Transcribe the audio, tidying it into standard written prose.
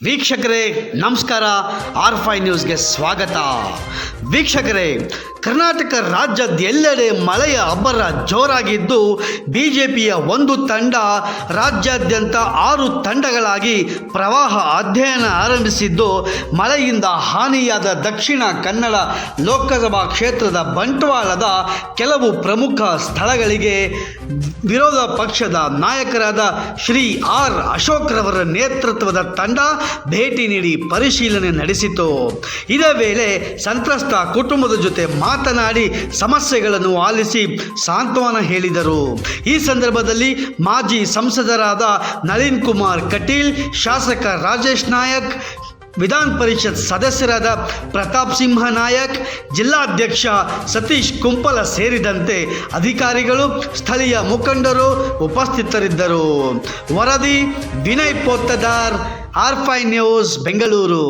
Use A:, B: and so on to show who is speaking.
A: ವೀಕ್ಷಕರೇ ನಮಸ್ಕಾರ. R5 ನ್ಯೂಸ್ಗೆ ಸ್ವಾಗತ. ವೀಕ್ಷಕರೇ, ಕರ್ನಾಟಕ ರಾಜ್ಯದೆಲ್ಲೆಡೆ ಮಳೆಯ ಅಬ್ಬರ ಜೋರಾಗಿದ್ದು ಬಿಜೆಪಿಯ ಒಂದು ತಂಡ ರಾಜ್ಯಾದ್ಯಂತ 6 ತಂಡಗಳಾಗಿ ಪ್ರವಾಹ ಅಧ್ಯಯನ ಆರಂಭಿಸಿದ್ದು, ಮಳೆಯಿಂದ ಹಾನಿಯಾದ ದಕ್ಷಿಣ ಕನ್ನಡ ಲೋಕಸಭಾ ಕ್ಷೇತ್ರದ ಬಂಟ್ವಾಳದ ಕೆಲವು ಪ್ರಮುಖ ಸ್ಥಳಗಳಿಗೆ ವಿರೋಧ ಪಕ್ಷದ ನಾಯಕರಾದ ಶ್ರೀ ಆರ್ ಅಶೋಕ್ ರವರ ನೇತೃತ್ವದ ತಂಡ ಭೇಟಿ ನೀಡಿ ಪರಿಶೀಲನೆ ನಡೆಸಿತು. ಇದೇ ವೇಳೆ ಸಂತ್ರಸ್ತ ಕುಟುಂಬದ ಜೊತೆ ಮಾತನಾಡಿ ಸಮಸ್ಯೆಗಳನ್ನು ಆಲಿಸಿ ಸಾಂತ್ವನ ಹೇಳಿದರು. ಈ ಸಂದರ್ಭದಲ್ಲಿ ಮಾಜಿ ಸಂಸದರಾದ ನಳಿನ್ ಕುಮಾರ್ ಕಟೀಲ್, ಶಾಸಕ ರಾಜೇಶ್ ನಾಯಕ್, ವಿಧಾನ ಪರಿಷತ್ ಸದಸ್ಯರಾದ ಪ್ರತಾಪ್ ಸಿಂಹ ನಾಯಕ್, ಜಿಲ್ಲಾಧ್ಯಕ್ಷ ಸತೀಶ್ ಕುಂಪಲ ಸೇರಿದಂತೆ ಅಧಿಕಾರಿಗಳು, ಸ್ಥಳೀಯ ಮುಖಂಡರು ಉಪಸ್ಥಿತರಿದ್ದರು. ವರದಿ ವಿನಯ್ ಪೋತ್ತದಾರ್, R5 ನ್ಯೂಸ್, ಬೆಂಗಳೂರು.